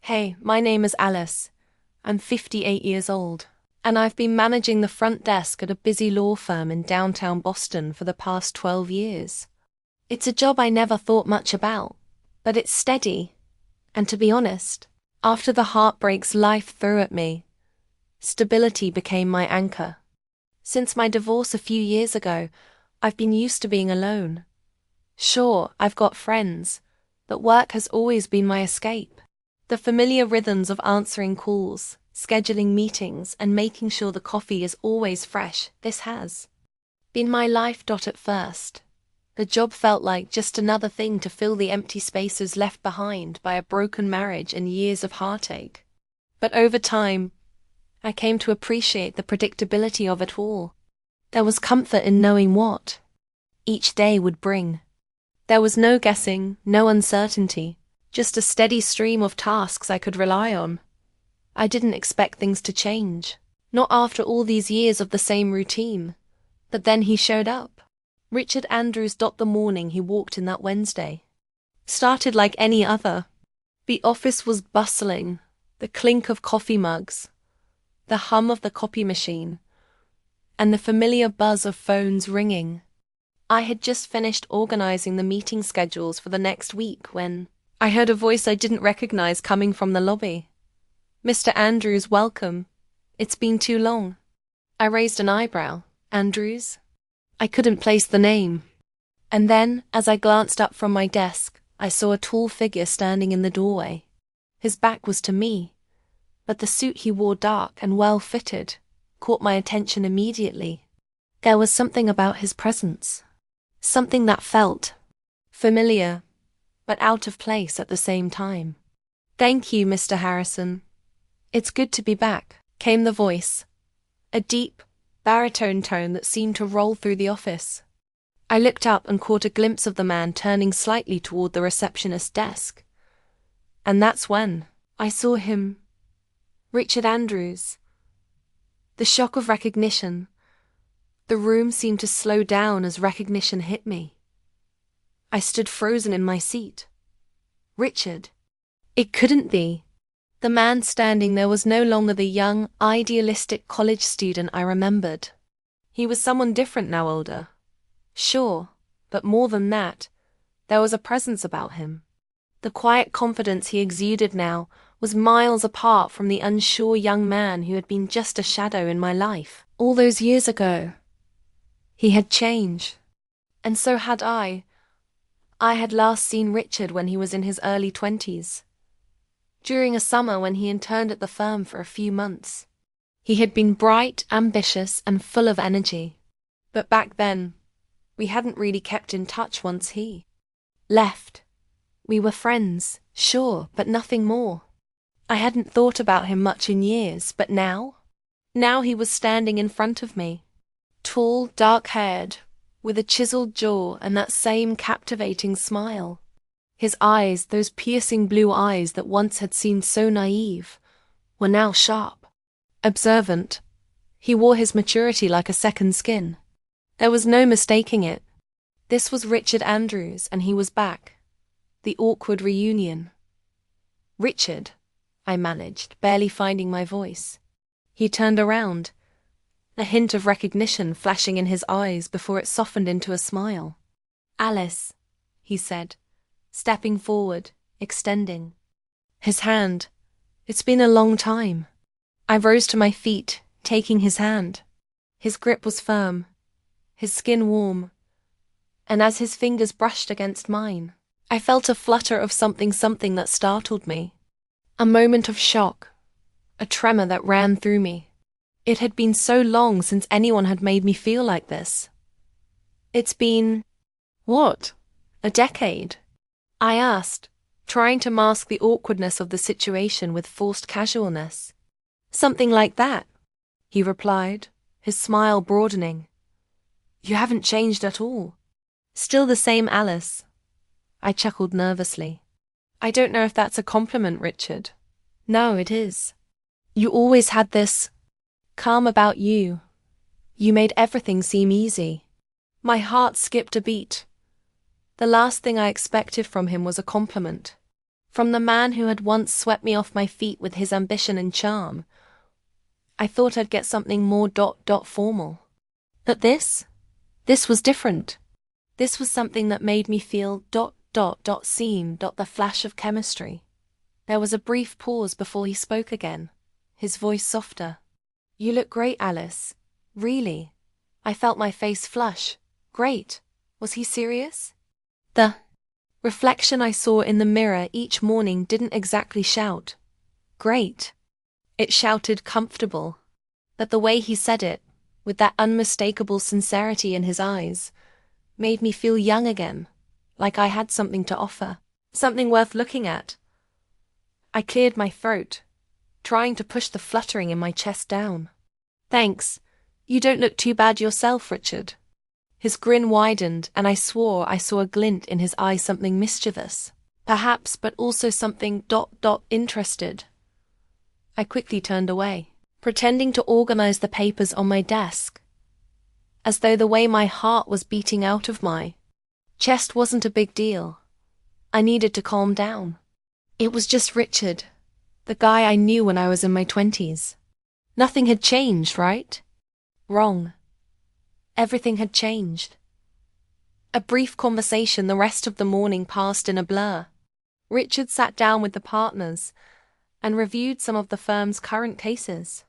Hey, my name is Alice. I'm 58 years old, and I've been managing the front desk at a busy law firm in downtown Boston for the past 12 years. It's a job I never thought much about, but it's steady. And to be honest, after the heartbreaks life threw at me, stability became my anchor. Since my divorce a few years ago, I've been used to being alone. Sure, I've got friends, but work has always been my escape. The familiar rhythms of answering calls, scheduling meetings, and making sure the coffee is always fresh, this has been my life. At first, the job felt like just another thing to fill the empty spaces left behind by a broken marriage and years of heartache. But over time, I came to appreciate the predictability of it all. There was comfort in knowing what each day would bring. There was no guessing, no uncertainty, just a steady stream of tasks I could rely on. I didn't expect things to change, not after all these years of the same routine. But then he showed up. Richard Andrews. The morning he walked in that Wednesday started like any other. The office was bustling, the clink of coffee mugs, the hum of the copy machine, and the familiar buzz of phones ringing. I had just finished organizing the meeting schedules for the next week when I heard a voice I didn't recognize coming from the lobby. "Mr. Andrews, welcome. It's been too long." I raised an eyebrow. Andrews? I couldn't place the name. And then, as I glanced up from my desk, I saw a tall figure standing in the doorway. His back was to me, but the suit he wore, dark and well-fitted, caught my attention immediately. There was something about his presence, something that felt familiar, but out of place at the same time. "Thank you, Mr. Harrison. It's good to be back," came the voice, a deep, baritone tone that seemed to roll through the office. I looked up and caught a glimpse of the man turning slightly toward the receptionist's desk. And that's when I saw him. Richard Andrews. The shock of recognition. The room seemed to slow down as recognition hit me. I stood frozen in my seat. Richard. It couldn't be. The man standing there was no longer the young, idealistic college student I remembered. He was someone different now, older. Sure, but more than that, there was a presence about him. The quiet confidence he exuded now was miles apart from the unsure young man who had been just a shadow in my life all those years ago. He had changed. And so had I. I had last seen Richard when he was in his early 20s. During a summer when he interned at the firm for a few months. He had been bright, ambitious, and full of energy. But back then, we hadn't really kept in touch once he left. We were friends, sure, but nothing more. I hadn't thought about him much in years, but now he was standing in front of me. Tall, dark-haired, with a chiseled jaw and that same captivating smile. His eyes, those piercing blue eyes that once had seemed so naive, were now sharp, observant. He wore his maturity like a second skin. There was no mistaking it. This was Richard Andrews, and he was back. The awkward reunion. "Richard," I managed, barely finding my voice. He turned around, a hint of recognition flashing in his eyes before it softened into a smile. "Alice," he said, stepping forward, extending his hand. "It's been a long time." I rose to my feet, taking his hand. His grip was firm, his skin warm, and as his fingers brushed against mine, I felt a flutter of something that startled me. A moment of shock, a tremor that ran through me. It had been so long since anyone had made me feel like this. "It's been, what, a decade?" I asked, trying to mask the awkwardness of the situation with forced casualness. "Something like that," he replied, his smile broadening. "You haven't changed at all. Still the same Alice." I chuckled nervously. "I don't know if that's a compliment, Richard." "No, it is. You always had this calm about you. You made everything seem easy." My heart skipped a beat. The last thing I expected from him was a compliment. From the man who had once swept me off my feet with his ambition and charm, I thought I'd get something more formal. But this was different. This was something that made me feel seen, the flash of chemistry. There was a brief pause before he spoke again, his voice softer. "You look great, Alice. Really." I felt my face flush. Great. Was he serious? The reflection I saw in the mirror each morning didn't exactly shout, "Great." It shouted, "Comfortable." But the way he said it, with that unmistakable sincerity in his eyes, made me feel young again, like I had something to offer, something worth looking at. I cleared my throat, trying to push the fluttering in my chest down. "Thanks. You don't look too bad yourself, Richard." His grin widened, and I swore I saw a glint in his eye, something mischievous, perhaps, but also something interested. I quickly turned away, pretending to organize the papers on my desk, as though the way my heart was beating out of my chest wasn't a big deal. I needed to calm down. It was just Richard, the guy I knew when I was in my 20s. Nothing had changed, right? Wrong. Everything had changed. A brief conversation the rest of the morning passed in a blur. Richard sat down with the partners and reviewed some of the firm's current cases.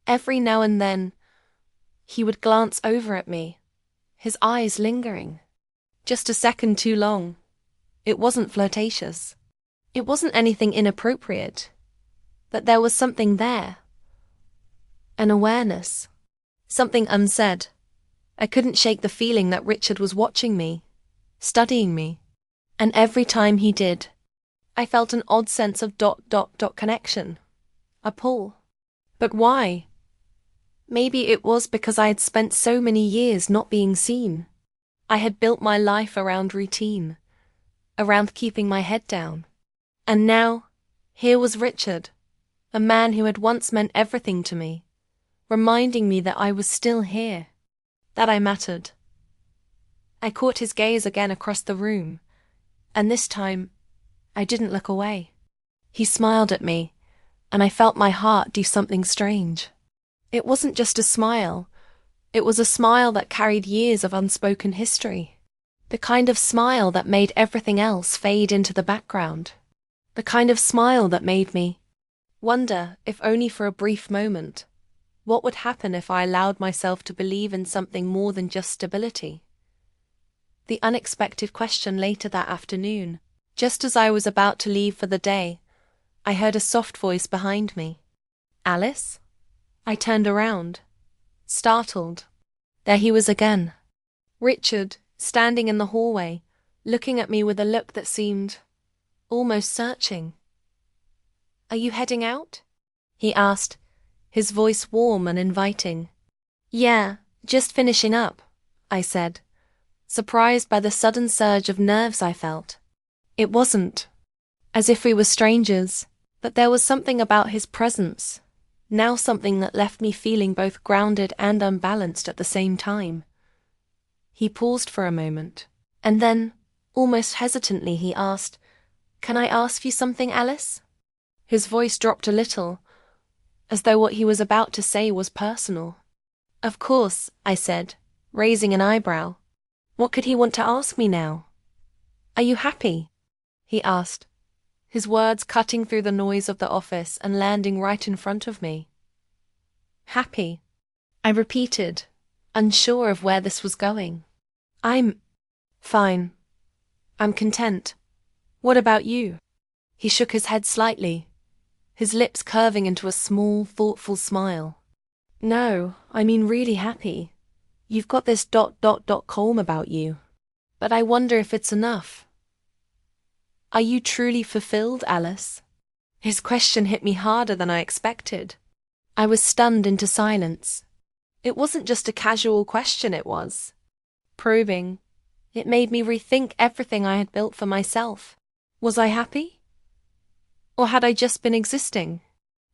Every now and then, he would glance over at me, his eyes lingering. Just a second too long. It wasn't flirtatious. It wasn't anything inappropriate. But there was something there. An awareness. Something unsaid. I couldn't shake the feeling that Richard was watching me, studying me. And every time he did, I felt an odd sense of connection. A pull. But why? Maybe it was because I had spent so many years not being seen. I had built my life around routine, around keeping my head down. And now, here was Richard, a man who had once meant everything to me, reminding me that I was still here, that I mattered. I caught his gaze again across the room, and this time, I didn't look away. He smiled at me, and I felt my heart do something strange. It wasn't just a smile. It was a smile that carried years of unspoken history. The kind of smile that made everything else fade into the background. The kind of smile that made me wonder, if only for a brief moment, what would happen if I allowed myself to believe in something more than just stability. The unexpected question later that afternoon, just as I was about to leave for the day, I heard a soft voice behind me. "Alice?" I turned around, startled. There he was again. Richard, standing in the hallway, looking at me with a look that seemed almost searching. "Are you heading out?" he asked, his voice warm and inviting. "Yeah, just finishing up," I said, surprised by the sudden surge of nerves I felt. It wasn't as if we were strangers, but there was something about his presence, now something that left me feeling both grounded and unbalanced at the same time. He paused for a moment, and then, almost hesitantly, he asked, "Can I ask you something, Alice?" His voice dropped a little, as though what he was about to say was personal. "Of course," I said, raising an eyebrow. What could he want to ask me now? "Are you happy?" he asked, his words cutting through the noise of the office and landing right in front of me. "Happy," I repeated, unsure of where this was going. "I'm fine. I'm content. What about you?" He shook his head slightly, his lips curving into a small, thoughtful smile. "No, I mean really happy. You've got this calm about you. But I wonder if it's enough. Are you truly fulfilled, Alice?" His question hit me harder than I expected. I was stunned into silence. It wasn't just a casual question, it was probing. It made me rethink everything I had built for myself. Was I happy? Or had I just been existing?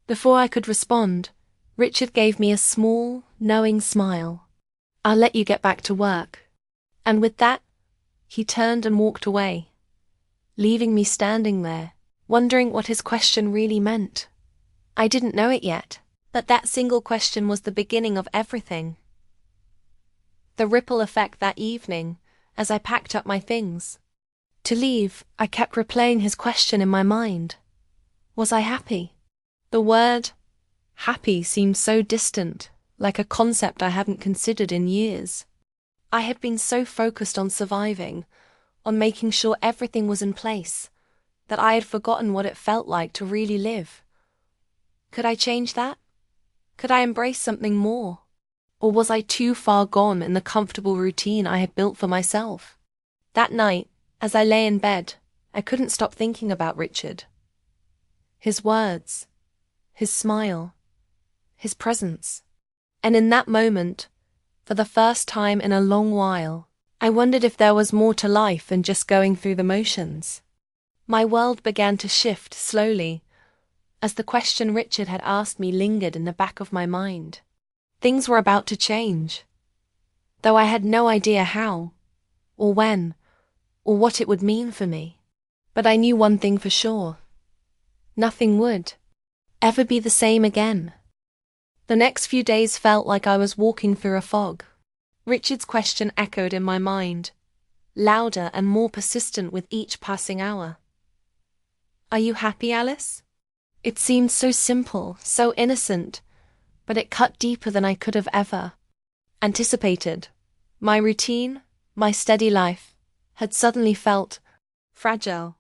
Before I could respond, Richard gave me a small, knowing smile. "I'll let you get back to work." And with that, he turned and walked away, leaving me standing there, wondering what his question really meant. I didn't know it yet, but that single question was the beginning of everything. The ripple effect that evening, as I packed up my things to leave, I kept replaying his question in my mind. Was I happy? The word happy seemed so distant, like a concept I hadn't considered in years. I had been so focused on surviving, on making sure everything was in place, that I had forgotten what it felt like to really live. Could I change that? Could I embrace something more? Or was I too far gone in the comfortable routine I had built for myself? That night, as I lay in bed, I couldn't stop thinking about Richard. His words, his smile, his presence. And in that moment, for the first time in a long while, I wondered if there was more to life than just going through the motions. My world began to shift slowly, as the question Richard had asked me lingered in the back of my mind. Things were about to change, though I had no idea how, or when, or what it would mean for me. But I knew one thing for sure. Nothing would ever be the same again. The next few days felt like I was walking through a fog. Richard's question echoed in my mind, louder and more persistent with each passing hour. Are you happy, Alice? It seemed so simple, so innocent, but it cut deeper than I could have ever anticipated. My routine, my steady life, had suddenly felt fragile,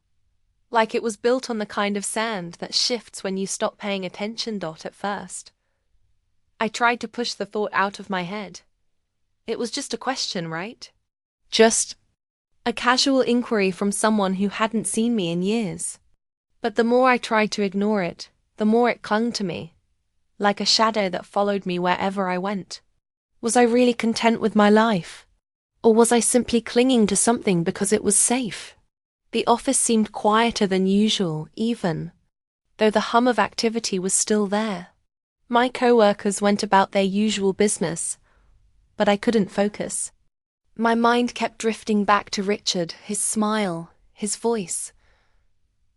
like it was built on the kind of sand that shifts when you stop paying attention. At first, I tried to push the thought out of my head. It was just a question, right? Just a casual inquiry from someone who hadn't seen me in years. But the more I tried to ignore it, the more it clung to me, like a shadow that followed me wherever I went. Was I really content with my life? Or was I simply clinging to something because it was safe? The office seemed quieter than usual, even though the hum of activity was still there. My co-workers went about their usual business, but I couldn't focus. My mind kept drifting back to Richard, his smile, his voice,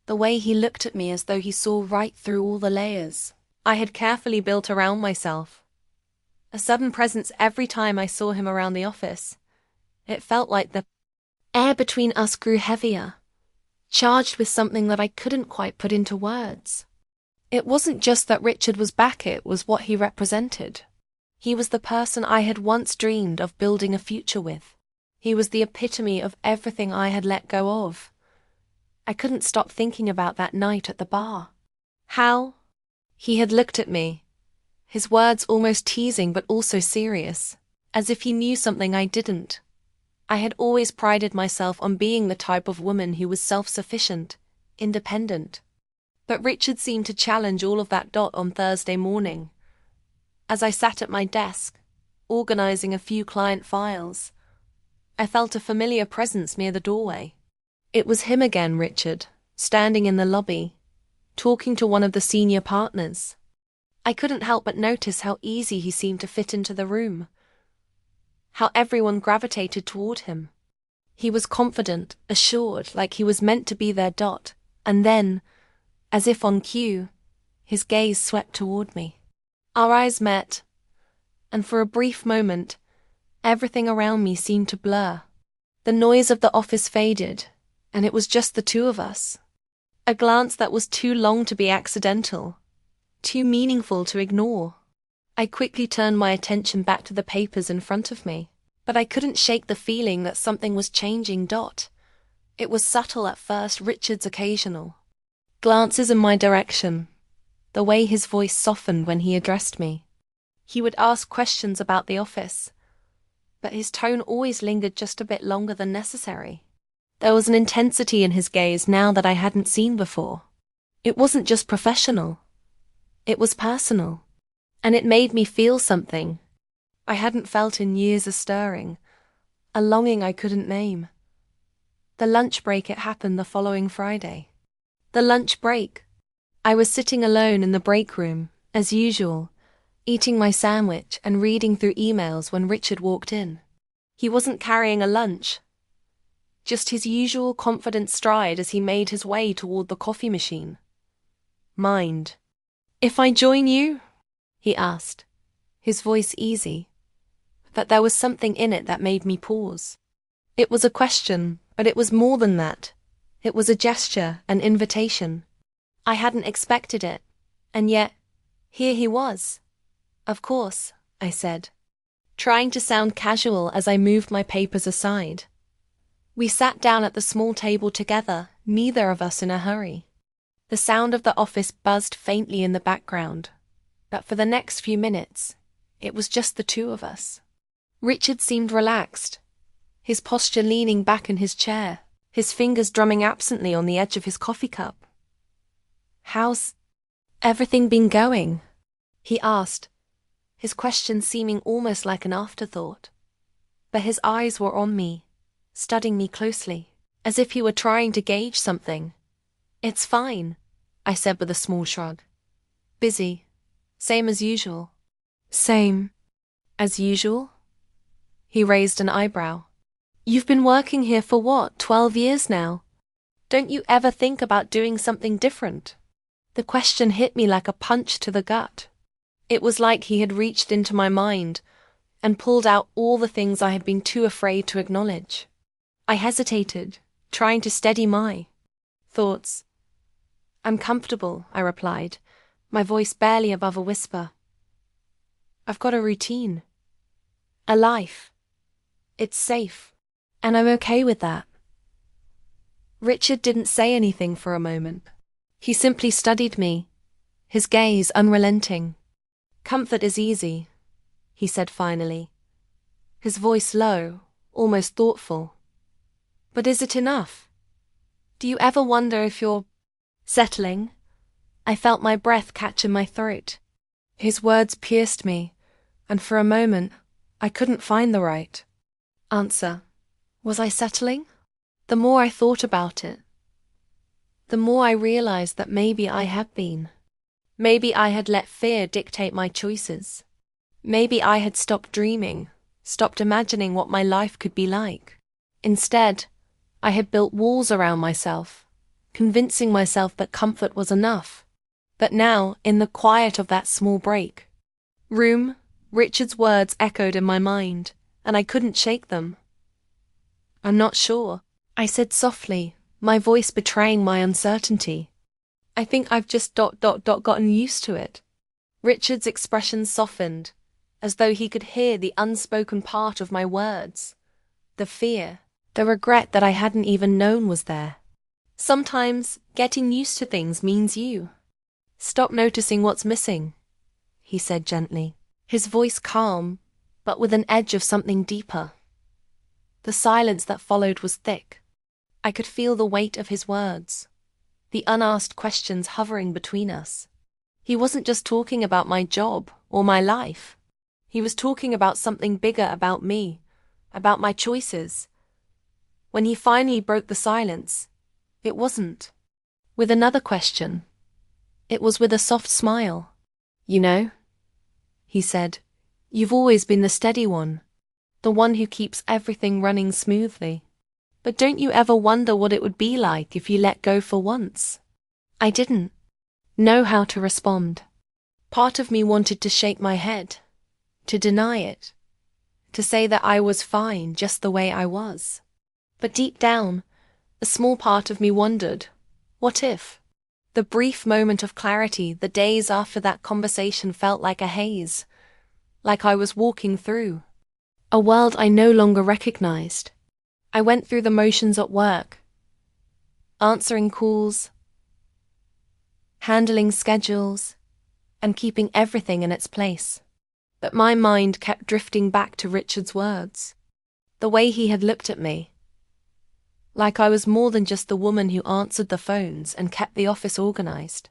the way he looked at me as though he saw right through all the layers I had carefully built around myself. A sudden presence every time I saw him around the office. It felt like the air between us grew heavier, charged with something that I couldn't quite put into words. It wasn't just that Richard was back, it was what he represented. He was the person I had once dreamed of building a future with. He was the epitome of everything I had let go of. I couldn't stop thinking about that night at the bar. How he had looked at me, his words almost teasing but also serious, as if he knew something I didn't. I had always prided myself on being the type of woman who was self-sufficient, independent. But Richard seemed to challenge all of that. On Thursday morning, as I sat at my desk, organizing a few client files, I felt a familiar presence near the doorway. It was him again, Richard, standing in the lobby, talking to one of the senior partners. I couldn't help but notice how easy he seemed to fit into the room, how everyone gravitated toward him. He was confident, assured, like he was meant to be there. And then, as if on cue, his gaze swept toward me. Our eyes met, and for a brief moment, everything around me seemed to blur. The noise of the office faded, and it was just the two of us. A glance that was too long to be accidental, too meaningful to ignore. I quickly turned my attention back to the papers in front of me, but I couldn't shake the feeling that something was changing. It was subtle at first, Richard's occasional glances in my direction, the way his voice softened when he addressed me. He would ask questions about the office, but his tone always lingered just a bit longer than necessary. There was an intensity in his gaze now that I hadn't seen before. It wasn't just professional, it was personal. And it made me feel something I hadn't felt in years, a stirring, a longing I couldn't name. The lunch break. It happened the following Friday. The lunch break. I was sitting alone in the break room, as usual, eating my sandwich and reading through emails when Richard walked in. He wasn't carrying a lunch, just his usual confident stride as he made his way toward the coffee machine. Mind if I join you? He asked, his voice easy, but there was something in it that made me pause. It was a question, but it was more than that. It was a gesture, an invitation. I hadn't expected it, and yet, here he was. Of course, I said, trying to sound casual as I moved my papers aside. We sat down at the small table together, neither of us in a hurry. The sound of the office buzzed faintly in the background, but for the next few minutes, it was just the two of us. Richard seemed relaxed, his posture leaning back in his chair, his fingers drumming absently on the edge of his coffee cup. "How's everything been going?" he asked, his question seeming almost like an afterthought. But his eyes were on me, studying me closely, as if he were trying to gauge something. "It's fine," I said with a small shrug. "Busy. Same as usual." "Same as usual?" He raised an eyebrow. "You've been working here for what, 12 years now? Don't you ever think about doing something different?" The question hit me like a punch to the gut. It was like he had reached into my mind and pulled out all the things I had been too afraid to acknowledge. I hesitated, trying to steady my thoughts. "I'm comfortable," I replied, my voice barely above a whisper. "I've got a routine, a life. It's safe, and I'm okay with that." Richard didn't say anything for a moment. He simply studied me, his gaze unrelenting. "Comfort is easy," he said finally, his voice low, almost thoughtful. "But is it enough? Do you ever wonder if you're settling?" I felt my breath catch in my throat. His words pierced me, and for a moment, I couldn't find the right answer. Was I settling? The more I thought about it, the more I realized that maybe I had been. Maybe I had let fear dictate my choices. Maybe I had stopped dreaming, stopped imagining what my life could be like. Instead, I had built walls around myself, convincing myself that comfort was enough. But now, in the quiet of that small room, Richard's words echoed in my mind, and I couldn't shake them. "I'm not sure," I said softly, my voice betraying my uncertainty. "I think I've just gotten used to it." Richard's expression softened, as though he could hear the unspoken part of my words, the fear, the regret that I hadn't even known was there. "Sometimes getting used to things means you stop noticing what's missing," he said gently, his voice calm, but with an edge of something deeper. The silence that followed was thick. I could feel the weight of his words, the unasked questions hovering between us. He wasn't just talking about my job or my life. He was talking about something bigger about me, about my choices. When he finally broke the silence, it wasn't with another question. It was with a soft smile. "You know," he said, "you've always been the steady one, the one who keeps everything running smoothly. But don't you ever wonder what it would be like if you let go for once?" I didn't know how to respond. Part of me wanted to shake my head, to deny it, to say that I was fine just the way I was. But deep down, a small part of me wondered, what if? The brief moment of clarity, the days after that conversation felt like a haze, like I was walking through a world I no longer recognized. I went through the motions at work, answering calls, handling schedules, and keeping everything in its place. But my mind kept drifting back to Richard's words, the way he had looked at me, like I was more than just the woman who answered the phones and kept the office organized.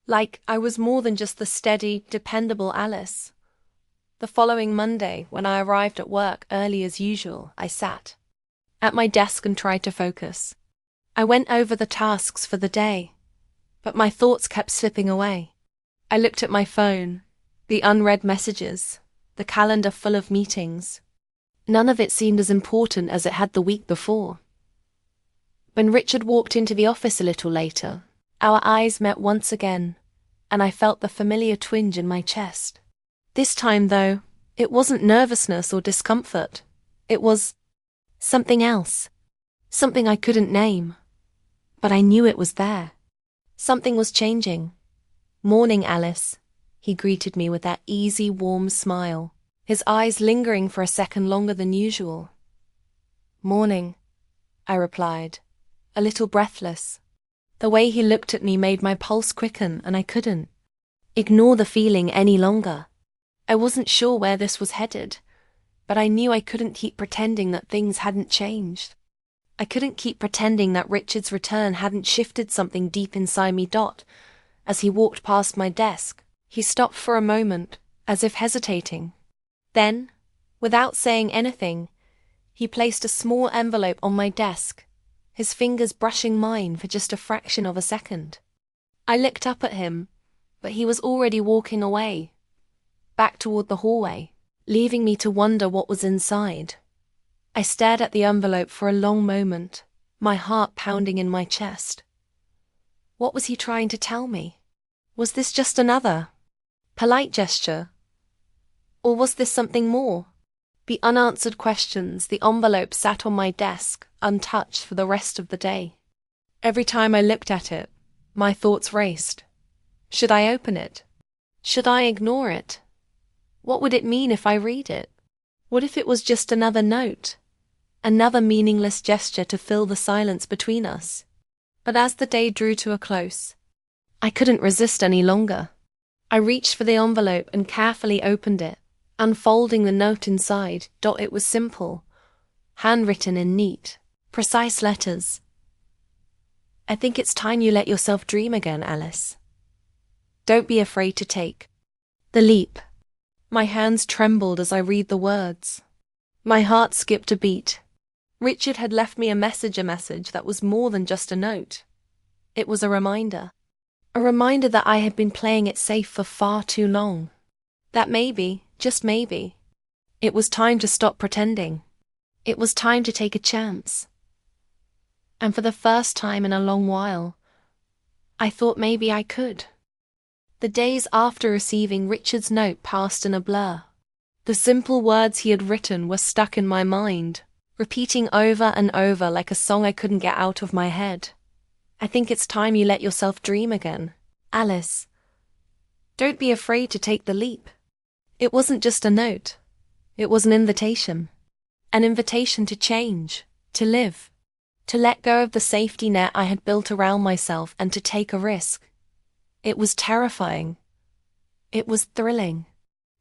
Like I was more than just the steady, dependable Alice. The following Monday, when I arrived at work early as usual, I sat at my desk and tried to focus. I went over the tasks for the day, but my thoughts kept slipping away. I looked at my phone, the unread messages, the calendar full of meetings. None of it seemed as important as it had the week before. When Richard walked into the office a little later, our eyes met once again, and I felt the familiar twinge in my chest. This time, though, it wasn't nervousness or discomfort. It was something else. Something I couldn't name. But I knew it was there. Something was changing. "Morning, Alice," he greeted me with that easy, warm smile, his eyes lingering for a second longer than usual. "Morning," I replied, a little breathless. The way he looked at me made my pulse quicken, and I couldn't ignore the feeling any longer. I wasn't sure where this was headed, but I knew I couldn't keep pretending that things hadn't changed. I couldn't keep pretending that Richard's return hadn't shifted something deep inside me. As he walked past my desk, he stopped for a moment, as if hesitating. Then, without saying anything, he placed a small envelope on my desk, his fingers brushing mine for just a fraction of a second. I looked up at him, but he was already walking away, back toward the hallway, leaving me to wonder what was inside. I stared at the envelope for a long moment, my heart pounding in my chest. What was he trying to tell me? Was this just another polite gesture? Or was this something more? The unanswered questions, the envelope sat on my desk, untouched for the rest of the day. Every time I looked at it, my thoughts raced. Should I open it? Should I ignore it? What would it mean if I read it? What if it was just another note? Another meaningless gesture to fill the silence between us? But as the day drew to a close, I couldn't resist any longer. I reached for the envelope and carefully opened it, unfolding the note inside. It was simple, handwritten in neat, precise letters. "I think it's time you let yourself dream again, Alice. Don't be afraid to take the leap." My hands trembled as I read the words. My heart skipped a beat. Richard had left me a message that was more than just a note. It was a reminder that I had been playing it safe for far too long. That maybe, just maybe, it was time to stop pretending. It was time to take a chance. And for the first time in a long while, I thought maybe I could. The days after receiving Richard's note passed in a blur. The simple words he had written were stuck in my mind, repeating over and over like a song I couldn't get out of my head. "I think it's time you let yourself dream again, Alice. Don't be afraid to take the leap." It wasn't just a note. It was an invitation. An invitation to change, to live, to let go of the safety net I had built around myself and to take a risk. It was terrifying. It was thrilling.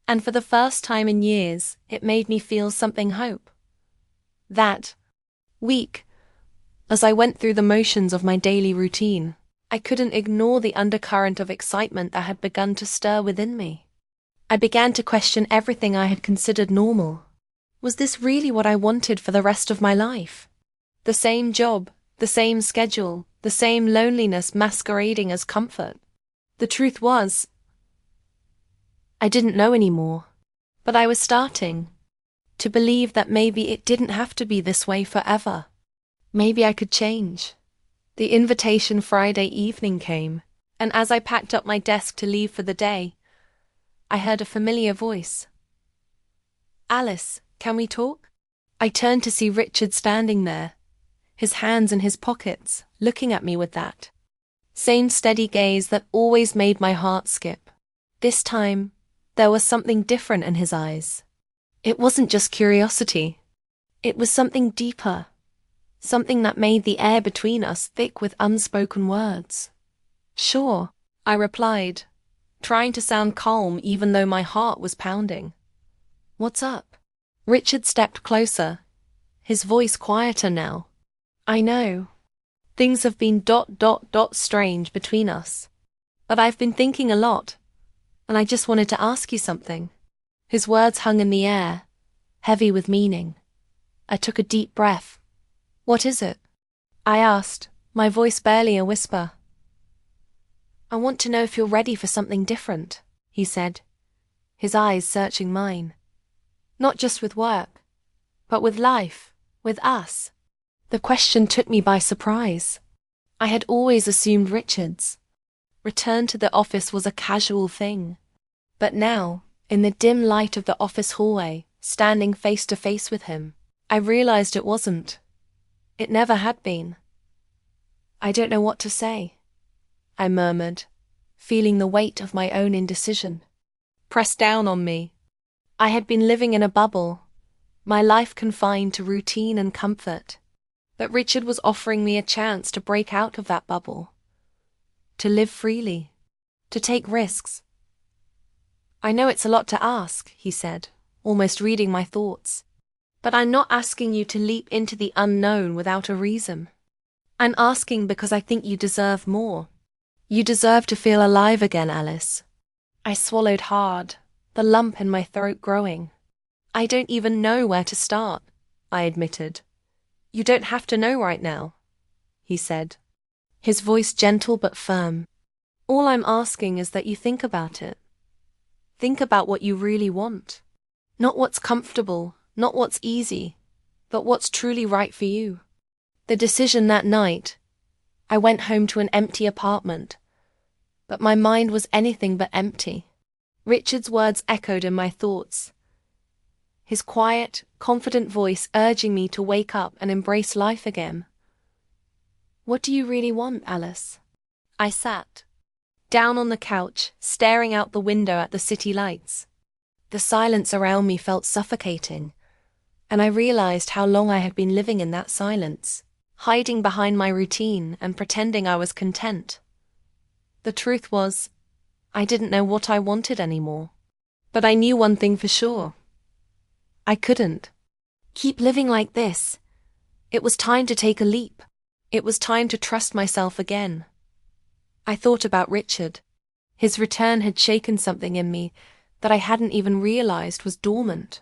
And for the first time in years, it made me feel something hope. That week, as I went through the motions of my daily routine, I couldn't ignore the undercurrent of excitement that had begun to stir within me. I began to question everything I had considered normal. Was this really what I wanted for the rest of my life? The same job, the same schedule, the same loneliness masquerading as comfort. The truth was, I didn't know anymore, but I was starting to believe that maybe it didn't have to be this way forever. Maybe I could change. The invitation Friday evening came, and as I packed up my desk to leave for the day, I heard a familiar voice. "Alice, can we talk?" I turned to see Richard standing there, his hands in his pockets, looking at me with that same steady gaze that always made my heart skip. This time, there was something different in his eyes. It wasn't just curiosity. It was something deeper, something that made the air between us thick with unspoken words. "Sure," I replied, trying to sound calm even though my heart was pounding. "What's up?" Richard stepped closer, his voice quieter now. "I know. Things have been strange between us. But I've been thinking a lot, and I just wanted to ask you something." His words hung in the air, heavy with meaning. I took a deep breath. "What is it?" I asked, my voice barely a whisper. "I want to know if you're ready for something different," he said, his eyes searching mine. "Not just with work, but with life, with us. The question took me by surprise. I had always assumed Richard's return to the office was a casual thing. But now, in the dim light of the office hallway, standing face to face with him, I realized it wasn't. It never had been. "I don't know what to say," I murmured, feeling the weight of my own indecision press down on me. I had been living in a bubble, my life confined to routine and comfort. But Richard was offering me a chance to break out of that bubble, to live freely, to take risks. "I know it's a lot to ask," he said, almost reading my thoughts. "But I'm not asking you to leap into the unknown without a reason. I'm asking because I think you deserve more. You deserve to feel alive again, Alice." I swallowed hard, the lump in my throat growing. "I don't even know where to start," I admitted. "You don't have to know right now," he said, his voice gentle but firm. "All I'm asking is that you think about it. Think about what you really want. Not what's comfortable, not what's easy, but what's truly right for you." The decision that night, I went home to an empty apartment, but my mind was anything but empty. Richard's words echoed in my thoughts, his quiet, confident voice urging me to wake up and embrace life again. "What do you really want, Alice?" I sat down on the couch, staring out the window at the city lights. The silence around me felt suffocating, and I realized how long I had been living in that silence, hiding behind my routine and pretending I was content. The truth was, I didn't know what I wanted anymore. But I knew one thing for sure. I couldn't keep living like this. It was time to take a leap. It was time to trust myself again. I thought about Richard. His return had shaken something in me that I hadn't even realized was dormant.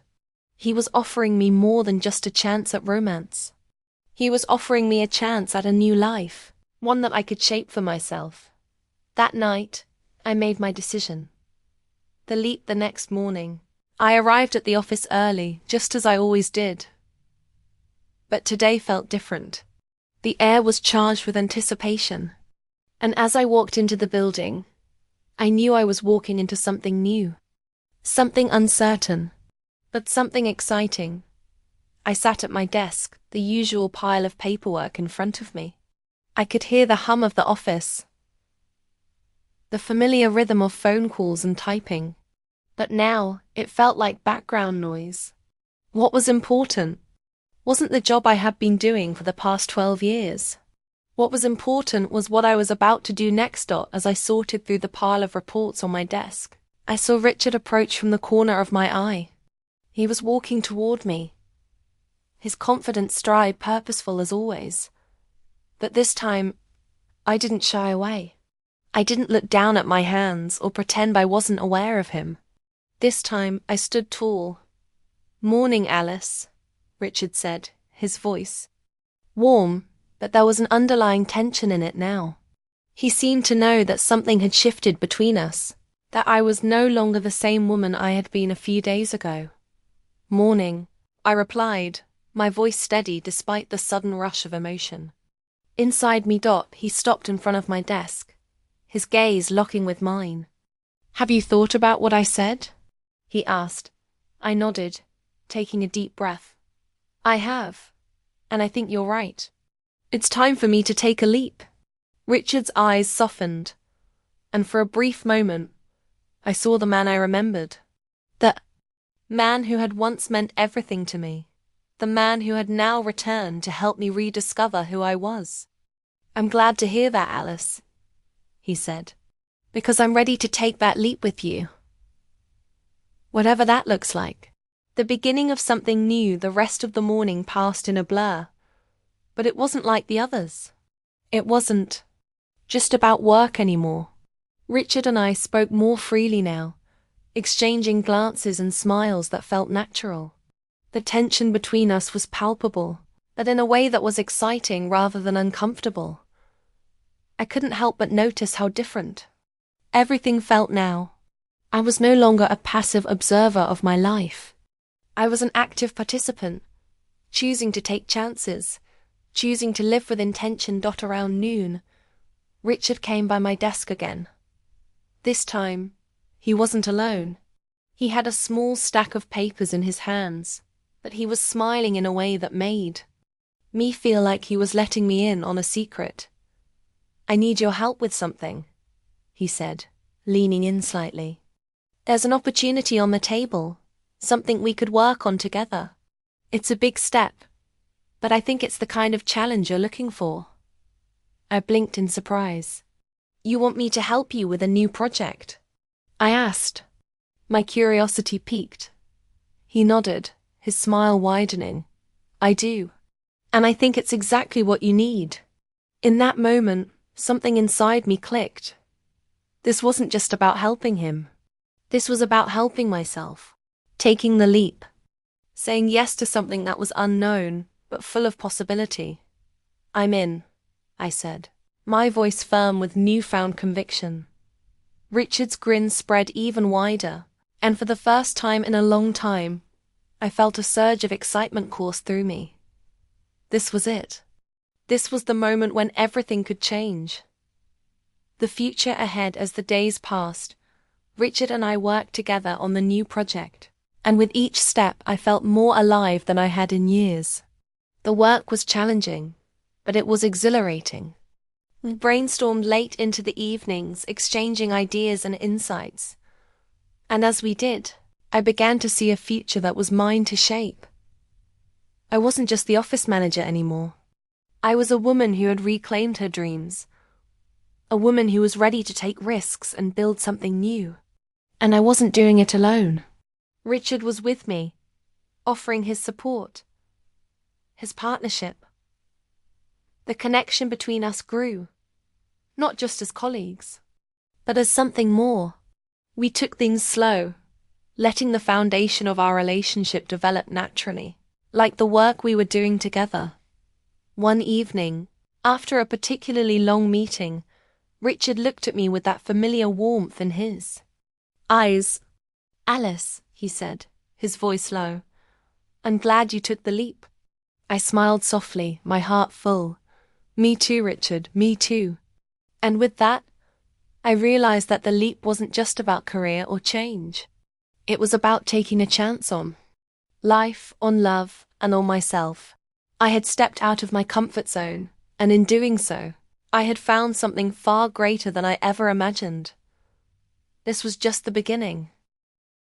He was offering me more than just a chance at romance. He was offering me a chance at a new life, one that I could shape for myself. That night, I made my decision. The leap the next morning. I arrived at the office early, just as I always did. But today felt different. The air was charged with anticipation. And as I walked into the building, I knew I was walking into something new. Something uncertain, but something exciting. I sat at my desk, the usual pile of paperwork in front of me. I could hear the hum of the office, the familiar rhythm of phone calls and typing. But now, it felt like background noise. What was important wasn't the job I had been doing for the past 12 years. What was important was what I was about to do next. As I sorted through the pile of reports on my desk, I saw Richard approach from the corner of my eye. He was walking toward me, his confident stride purposeful as always. But this time, I didn't shy away. I didn't look down at my hands or pretend I wasn't aware of him. This time, I stood tall. "Morning, Alice," Richard said, his voice warm, but there was an underlying tension in it now. He seemed to know that something had shifted between us, that I was no longer the same woman I had been a few days ago. "Morning," I replied, my voice steady despite the sudden rush of emotion. Inside me, he stopped in front of my desk, his gaze locking with mine. "Have you thought about what I said?" he asked. I nodded, taking a deep breath. "I have, and I think you're right. It's time for me to take a leap." Richard's eyes softened, and for a brief moment, I saw the man I remembered. The man who had once meant everything to me. The man who had now returned to help me rediscover who I was. "I'm glad to hear that, Alice," he said, "because I'm ready to take that leap with you. Whatever that looks like." The beginning of something new. The rest of the morning passed in a blur. But it wasn't like the others. It wasn't just about work anymore. Richard and I spoke more freely now, exchanging glances and smiles that felt natural. The tension between us was palpable, but in a way that was exciting rather than uncomfortable. I couldn't help but notice how different everything felt now. I was no longer a passive observer of my life. I was an active participant, choosing to take chances, choosing to live with intention. Around noon, Richard came by my desk again. This time, he wasn't alone. He had a small stack of papers in his hands, but he was smiling in a way that made me feel like he was letting me in on a secret. "I need your help with something," he said, leaning in slightly. "There's an opportunity on the table, something we could work on together. It's a big step, but I think it's the kind of challenge you're looking for." I blinked in surprise. "You want me to help you with a new project?" I asked, my curiosity piqued. He nodded, his smile widening. "I do. And I think it's exactly what you need." In that moment, something inside me clicked. This wasn't just about helping him. This was about helping myself. Taking the leap. Saying yes to something that was unknown, but full of possibility. "I'm in," I said, my voice firm with newfound conviction. Richard's grin spread even wider, and for the first time in a long time, I felt a surge of excitement course through me. This was it. This was the moment when everything could change. The future ahead. As the days passed, Richard and I worked together on the new project, and with each step I felt more alive than I had in years. The work was challenging, but it was exhilarating. We brainstormed late into the evenings, exchanging ideas and insights. And as we did, I began to see a future that was mine to shape. I wasn't just the office manager anymore. I was a woman who had reclaimed her dreams. A woman who was ready to take risks and build something new. And I wasn't doing it alone. Richard was with me, offering his support, his partnership. The connection between us grew, not just as colleagues, but as something more. We took things slow, letting the foundation of our relationship develop naturally, like the work we were doing together. One evening, after a particularly long meeting, Richard looked at me with that familiar warmth in his eyes. "Alice," he said, his voice low, "I'm glad you took the leap." I smiled softly, my heart full. "Me too, Richard, me too." And with that, I realized that the leap wasn't just about career or change. It was about taking a chance on life, on love, and on myself. I had stepped out of my comfort zone, and in doing so, I had found something far greater than I ever imagined. This was just the beginning.